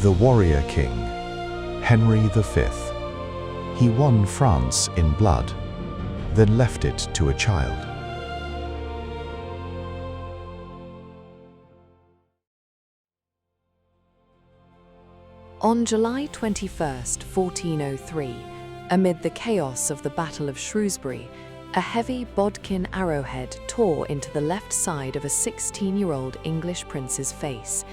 The warrior king, Henry V. He won France in blood, then left it to a child. On July 21, 1403, amid the chaos of the Battle of Shrewsbury, a heavy bodkin arrowhead tore into the left side of a 16-year-old English prince's face.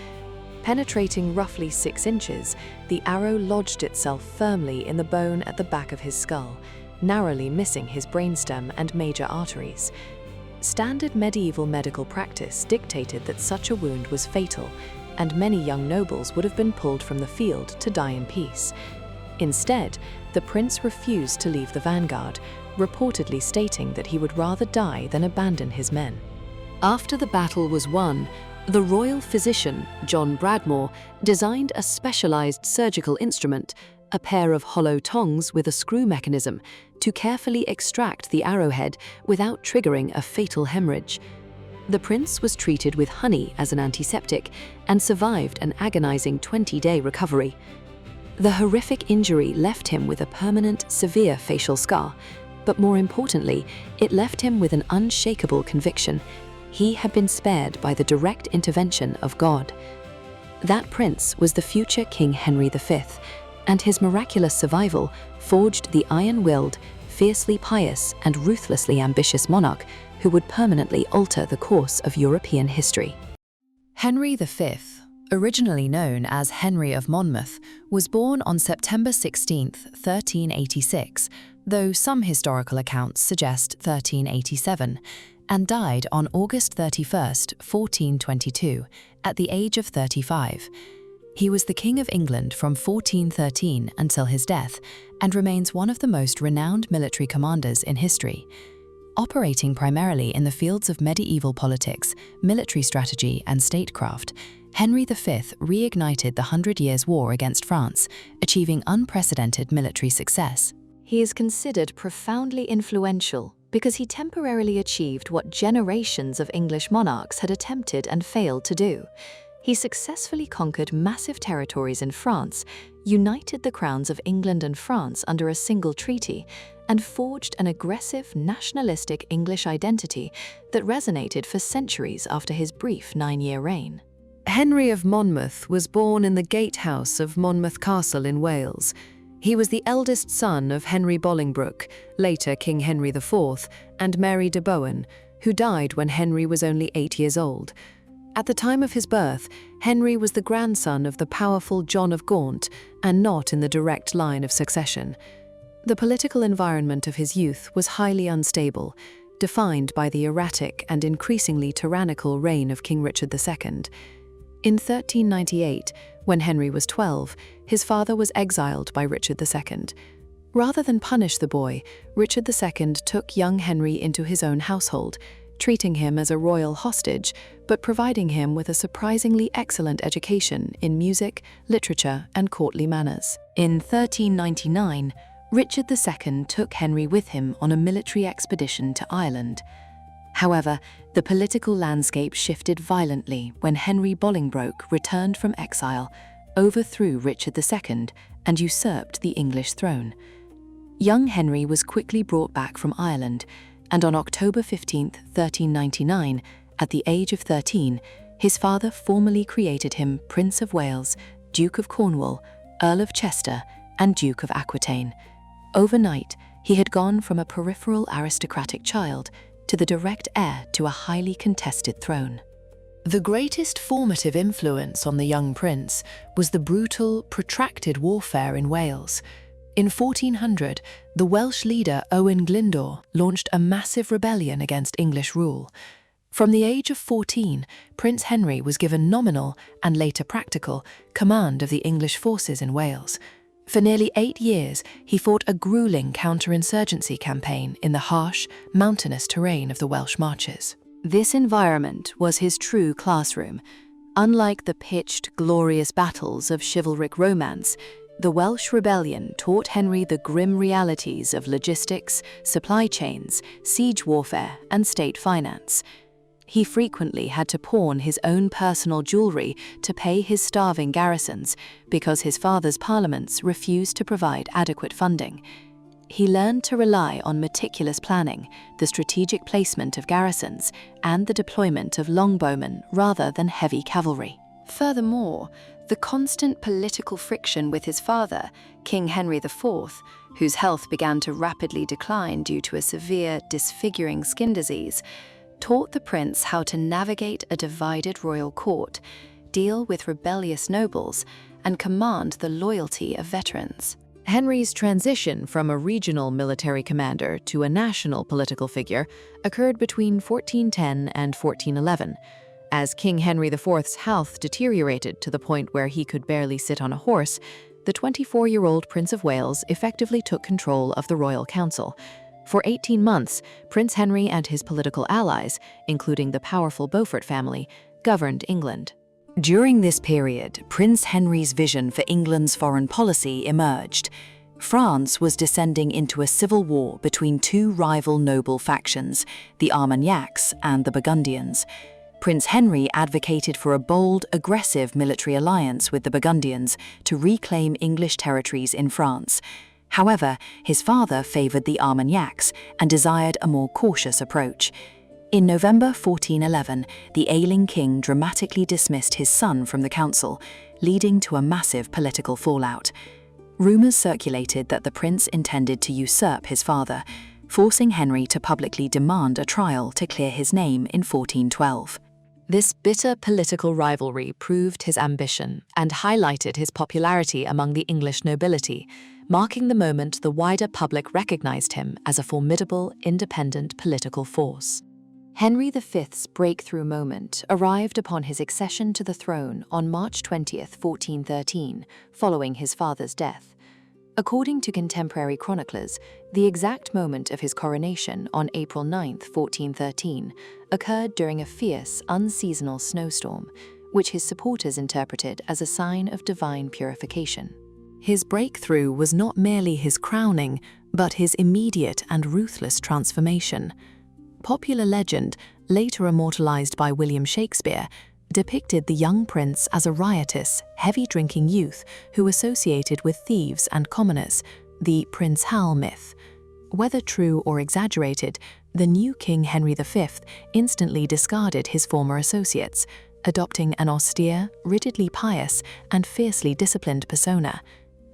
Penetrating roughly 6 inches, the arrow lodged itself firmly in the bone at the back of his skull, narrowly missing his brainstem and major arteries. Standard medieval medical practice dictated that such a wound was fatal, and many young nobles would have been pulled from the field to die in peace. Instead, the prince refused to leave the vanguard, reportedly stating that he would rather die than abandon his men. After the battle was won, the royal physician, John Bradmore, designed a specialized surgical instrument, a pair of hollow tongs with a screw mechanism, to carefully extract the arrowhead without triggering a fatal hemorrhage. The prince was treated with honey as an antiseptic and survived an agonizing 20-day recovery. The horrific injury left him with a permanent, severe facial scar, but more importantly, it left him with an unshakable conviction: he had been spared by the direct intervention of God. That prince was the future King Henry V, and his miraculous survival forged the iron-willed, fiercely pious, and ruthlessly ambitious monarch who would permanently alter the course of European history. Henry V, originally known as Henry of Monmouth, was born on September 16, 1386, though some historical accounts suggest 1387, and died on August 31, 1422, at the age of 35. He was the King of England from 1413 until his death, and remains one of the most renowned military commanders in history. Operating primarily in the fields of medieval politics, military strategy, and statecraft, Henry V reignited the 100 Years' War against France, achieving unprecedented military success. He is considered profoundly influential because he temporarily achieved what generations of English monarchs had attempted and failed to do. He successfully conquered massive territories in France, united the crowns of England and France under a single treaty, and forged an aggressive, nationalistic English identity that resonated for centuries after his brief 9-year reign. Henry of Monmouth was born in the gatehouse of Monmouth Castle in Wales. He was the eldest son of Henry Bolingbroke, later King Henry IV, and Mary de Bohun, who died when Henry was only 8 years old. At the time of his birth, Henry was the grandson of the powerful John of Gaunt, and not in the direct line of succession. The political environment of his youth was highly unstable, defined by the erratic and increasingly tyrannical reign of King Richard II. In 1398, when Henry was 12, his father was exiled by Richard II. Rather than punish the boy, Richard II took young Henry into his own household, treating him as a royal hostage, but providing him with a surprisingly excellent education in music, literature, and courtly manners. In 1399, Richard II took Henry with him on a military expedition to Ireland. However, the political landscape shifted violently when Henry Bolingbroke returned from exile, overthrew Richard II, and usurped the English throne. Young Henry was quickly brought back from Ireland, and on October 15, 1399, at the age of 13, his father formally created him Prince of Wales, Duke of Cornwall, Earl of Chester, and Duke of Aquitaine. Overnight, he had gone from a peripheral aristocratic child to the direct heir to a highly contested throne. The greatest formative influence on the young prince was the brutal, protracted warfare in Wales. In 1400, the Welsh leader Owen Glyndwr launched a massive rebellion against English rule. From the age of 14, Prince Henry was given nominal, and later practical, command of the English forces in Wales. For nearly 8 years, he fought a grueling counterinsurgency campaign in the harsh, mountainous terrain of the Welsh marches. This environment was his true classroom. Unlike the pitched, glorious battles of chivalric romance, the Welsh rebellion taught Henry the grim realities of logistics, supply chains, siege warfare, and state finance. He frequently had to pawn his own personal jewelry to pay his starving garrisons because his father's parliaments refused to provide adequate funding. He learned to rely on meticulous planning, the strategic placement of garrisons, and the deployment of longbowmen rather than heavy cavalry. Furthermore, the constant political friction with his father, King Henry IV, whose health began to rapidly decline due to a severe, disfiguring skin disease, taught the prince how to navigate a divided royal court, deal with rebellious nobles, and command the loyalty of veterans. Henry's transition from a regional military commander to a national political figure occurred between 1410 and 1411. As King Henry IV's health deteriorated to the point where he could barely sit on a horse, the 24-year-old Prince of Wales effectively took control of the royal council. For 18 months, Prince Henry and his political allies, including the powerful Beaufort family, governed England. During this period, Prince Henry's vision for England's foreign policy emerged. France was descending into a civil war between two rival noble factions, the Armagnacs and the Burgundians. Prince Henry advocated for a bold, aggressive military alliance with the Burgundians to reclaim English territories in France. However, his father favoured the Armagnacs and desired a more cautious approach. In November 1411, the ailing king dramatically dismissed his son from the council, leading to a massive political fallout. Rumours circulated that the prince intended to usurp his father, forcing Henry to publicly demand a trial to clear his name in 1412. This bitter political rivalry proved his ambition and highlighted his popularity among the English nobility, marking the moment the wider public recognized him as a formidable, independent political force. Henry V's breakthrough moment arrived upon his accession to the throne on March 20, 1413, following his father's death. According to contemporary chroniclers, the exact moment of his coronation on April 9, 1413, occurred during a fierce, unseasonal snowstorm, which his supporters interpreted as a sign of divine purification. His breakthrough was not merely his crowning, but his immediate and ruthless transformation. Popular legend, later immortalized by William Shakespeare, depicted the young prince as a riotous, heavy-drinking youth who associated with thieves and commoners, the Prince Hal myth. Whether true or exaggerated, the new King Henry V instantly discarded his former associates, adopting an austere, rigidly pious, and fiercely disciplined persona.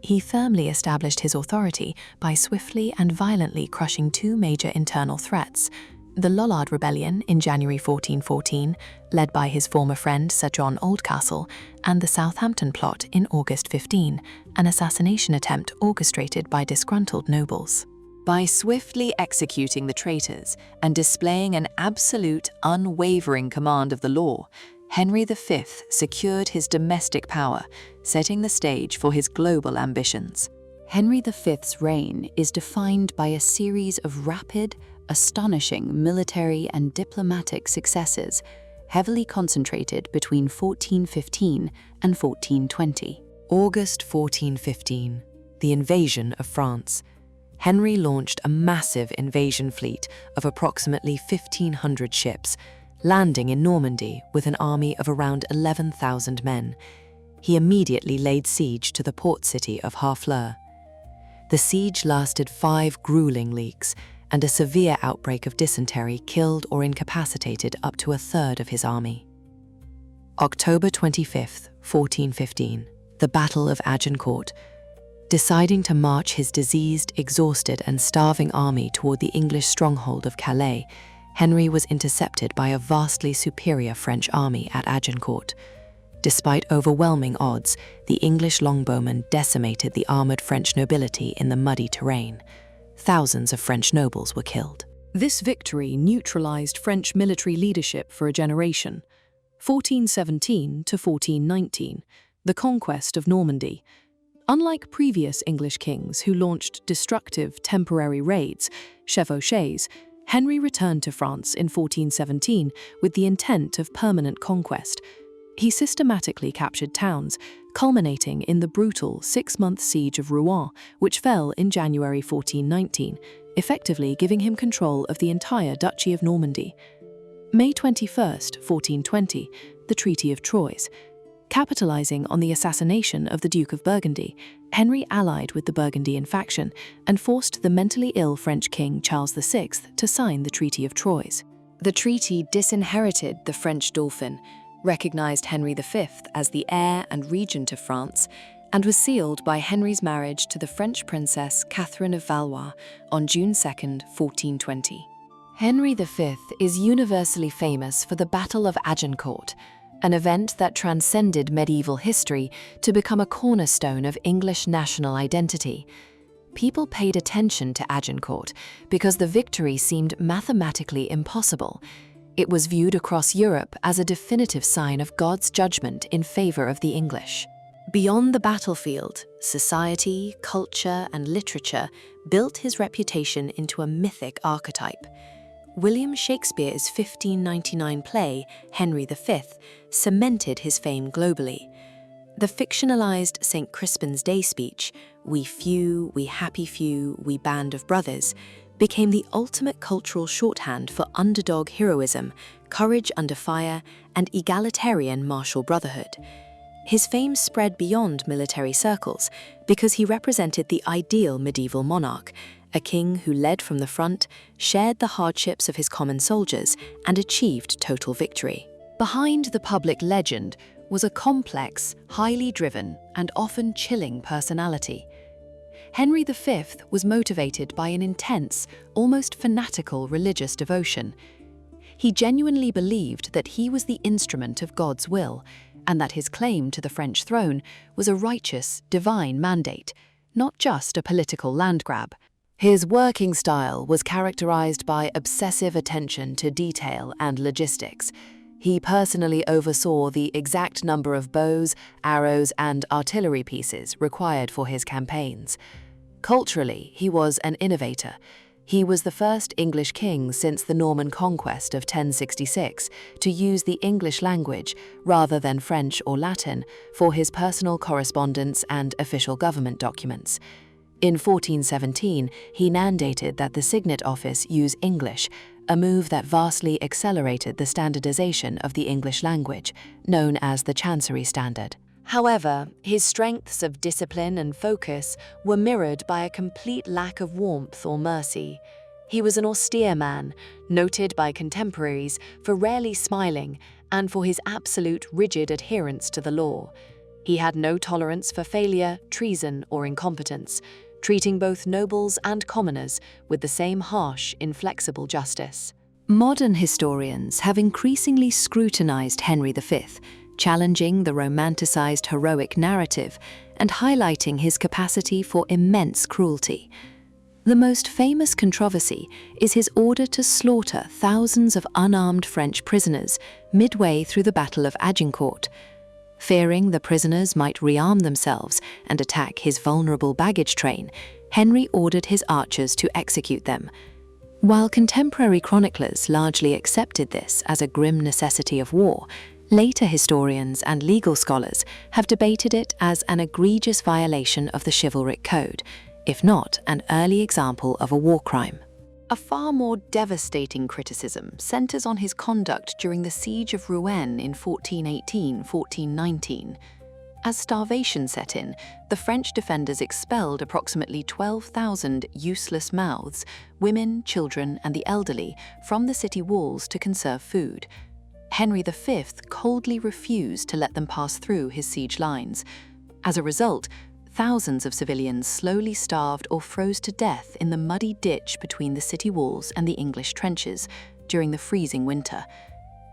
He firmly established his authority by swiftly and violently crushing two major internal threats: the Lollard Rebellion in January 1414, led by his former friend Sir John Oldcastle, and the Southampton Plot in August 15, an assassination attempt orchestrated by disgruntled nobles. By swiftly executing the traitors and displaying an absolute, unwavering command of the law, Henry V secured his domestic power, setting the stage for his global ambitions. Henry V's reign is defined by a series of rapid, astonishing military and diplomatic successes, heavily concentrated between 1415 and 1420. August 1415, the invasion of France. Henry launched a massive invasion fleet of approximately 1,500 ships, landing in Normandy with an army of around 11,000 men. He immediately laid siege to the port city of Harfleur. The siege lasted 5 grueling weeks, and a severe outbreak of dysentery killed or incapacitated up to a third of his army. October 25, 1415, the Battle of Agincourt. Deciding to march his diseased, exhausted, and starving army toward the English stronghold of Calais, Henry was intercepted by a vastly superior French army at Agincourt. Despite overwhelming odds, the English longbowmen decimated the armored French nobility in the muddy terrain. Thousands of French nobles were killed. This victory neutralized French military leadership for a generation. 1417 to 1419, the conquest of Normandy. Unlike previous English kings who launched destructive temporary raids, chevauchés, Henry returned to France in 1417 with the intent of permanent conquest. He systematically captured towns, culminating in the brutal 6-month siege of Rouen, which fell in January 1419, effectively giving him control of the entire Duchy of Normandy. May 21st, 1420, the Treaty of Troyes. Capitalizing on the assassination of the Duke of Burgundy, Henry allied with the Burgundian faction and forced the mentally ill French king Charles VI to sign the Treaty of Troyes. The treaty disinherited the French Dauphin, recognized Henry V as the heir and regent of France, and was sealed by Henry's marriage to the French princess Catherine of Valois on June 2, 1420. Henry V is universally famous for the Battle of Agincourt, an event that transcended medieval history to become a cornerstone of English national identity. People paid attention to Agincourt because the victory seemed mathematically impossible. It was viewed across Europe as a definitive sign of God's judgment in favor of the English. Beyond the battlefield, society, culture, and literature built his reputation into a mythic archetype. William Shakespeare's 1599 play, Henry V, cemented his fame globally. The fictionalized St. Crispin's Day speech, "We few, we happy few, we band of brothers," became the ultimate cultural shorthand for underdog heroism, courage under fire, and egalitarian martial brotherhood. His fame spread beyond military circles because he represented the ideal medieval monarch, a king who led from the front, shared the hardships of his common soldiers, and achieved total victory. Behind the public legend was a complex, highly driven, and often chilling personality. Henry V was motivated by an intense, almost fanatical religious devotion. He genuinely believed that he was the instrument of God's will, and that his claim to the French throne was a righteous, divine mandate, not just a political land grab. His working style was characterized by obsessive attention to detail and logistics. He personally oversaw the exact number of bows, arrows, and artillery pieces required for his campaigns. Culturally, he was an innovator. He was the first English king since the Norman conquest of 1066 to use the English language rather than French or Latin for his personal correspondence and official government documents. In 1417, he mandated that the signet office use English, a move that vastly accelerated the standardization of the English language, known as the Chancery Standard. However, his strengths of discipline and focus were mirrored by a complete lack of warmth or mercy. He was an austere man, noted by contemporaries for rarely smiling and for his absolute rigid adherence to the law. He had no tolerance for failure, treason, or incompetence, treating both nobles and commoners with the same harsh, inflexible justice. Modern historians have increasingly scrutinized Henry V, challenging the romanticized heroic narrative and highlighting his capacity for immense cruelty. The most famous controversy is his order to slaughter thousands of unarmed French prisoners midway through the Battle of Agincourt. Fearing the prisoners might rearm themselves and attack his vulnerable baggage train, Henry ordered his archers to execute them. While contemporary chroniclers largely accepted this as a grim necessity of war, later historians and legal scholars have debated it as an egregious violation of the chivalric code, if not an early example of a war crime. A far more devastating criticism centers on his conduct during the Siege of Rouen in 1418-1419. As starvation set in, the French defenders expelled approximately 12,000 useless mouths, women, children, and the elderly, from the city walls to conserve food. Henry V coldly refused to let them pass through his siege lines. As a result, thousands of civilians slowly starved or froze to death in the muddy ditch between the city walls and the English trenches during the freezing winter.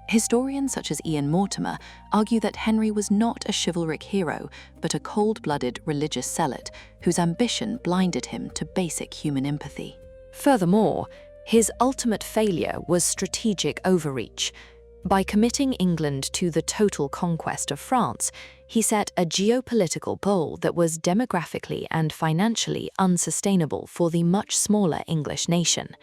Historians such as Ian Mortimer argue that Henry was not a chivalric hero, but a cold-blooded religious zealot whose ambition blinded him to basic human empathy. Furthermore, his ultimate failure was strategic overreach. By committing England to the total conquest of France, he set a geopolitical pole that was demographically and financially unsustainable for the much smaller English nation.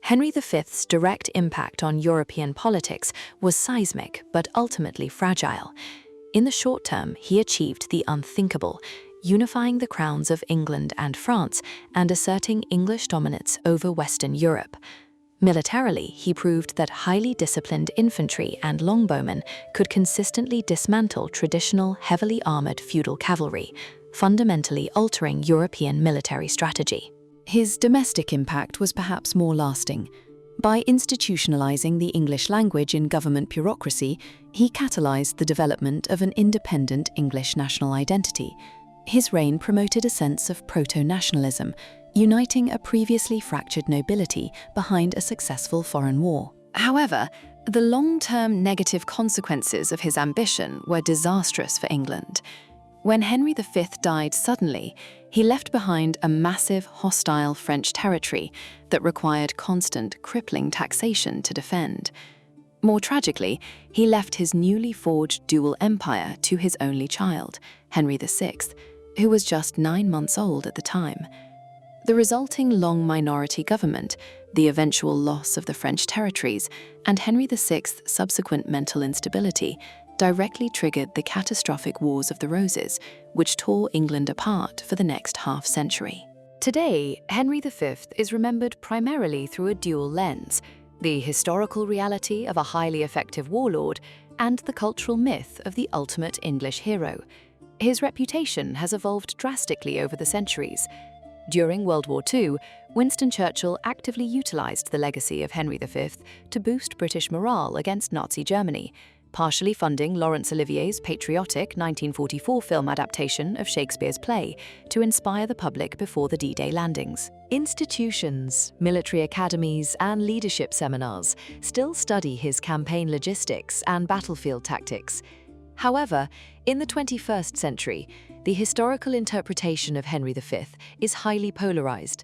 Henry V's direct impact on European politics was seismic but ultimately fragile. In the short term, he achieved the unthinkable, unifying the crowns of England and France and asserting English dominance over Western Europe. Militarily, he proved that highly disciplined infantry and longbowmen could consistently dismantle traditional, heavily armored feudal cavalry, fundamentally altering European military strategy. His domestic impact was perhaps more lasting. By institutionalizing the English language in government bureaucracy, he catalyzed the development of an independent English national identity. His reign promoted a sense of proto-nationalism, uniting a previously fractured nobility behind a successful foreign war. However, the long-term negative consequences of his ambition were disastrous for England. When Henry V died suddenly, he left behind a massive, hostile French territory that required constant, crippling taxation to defend. More tragically, he left his newly forged dual empire to his only child, Henry VI, who was just 9 months old at the time. The resulting long minority government, the eventual loss of the French territories, and Henry VI's subsequent mental instability directly triggered the catastrophic Wars of the Roses, which tore England apart for the next half-century. Today, Henry V is remembered primarily through a dual lens: the historical reality of a highly effective warlord and the cultural myth of the ultimate English hero. His reputation has evolved drastically over the centuries. During World War II, Winston Churchill actively utilized the legacy of Henry V to boost British morale against Nazi Germany, partially funding Laurence Olivier's patriotic 1944 film adaptation of Shakespeare's play to inspire the public before the D-Day landings. Institutions, military academies, and leadership seminars still study his campaign logistics and battlefield tactics. However, in the 21st century, the historical interpretation of Henry V is highly polarized.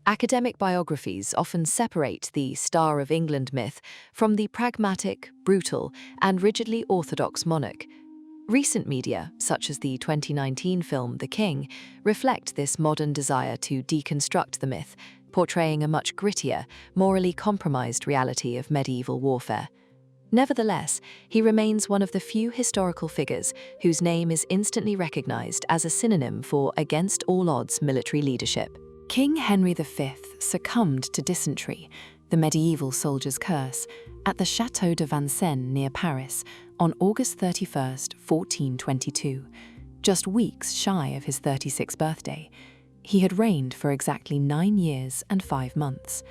Academic biographies often separate the Star of England myth from the pragmatic, brutal, and rigidly orthodox monarch. Recent media, such as the 2019 film The King, reflect this modern desire to deconstruct the myth, portraying a much grittier, morally compromised reality of medieval warfare. Nevertheless, he remains one of the few historical figures whose name is instantly recognized as a synonym for against all odds military leadership. King Henry V succumbed to dysentery, the medieval soldier's curse, at the Château de Vincennes near Paris on August 31, 1422, just weeks shy of his 36th birthday. He had reigned for exactly 9 years and 5 months.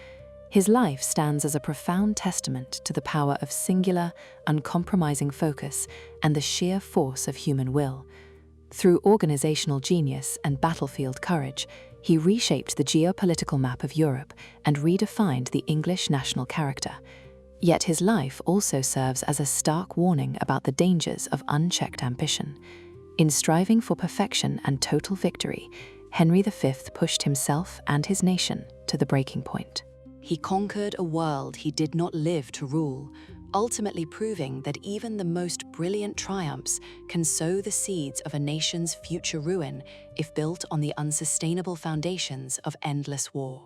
His life stands as a profound testament to the power of singular, uncompromising focus and the sheer force of human will. Through organizational genius and battlefield courage, he reshaped the geopolitical map of Europe and redefined the English national character. Yet his life also serves as a stark warning about the dangers of unchecked ambition. In striving for perfection and total victory, Henry V pushed himself and his nation to the breaking point. He conquered a world he did not live to rule, ultimately proving that even the most brilliant triumphs can sow the seeds of a nation's future ruin if built on the unsustainable foundations of endless war.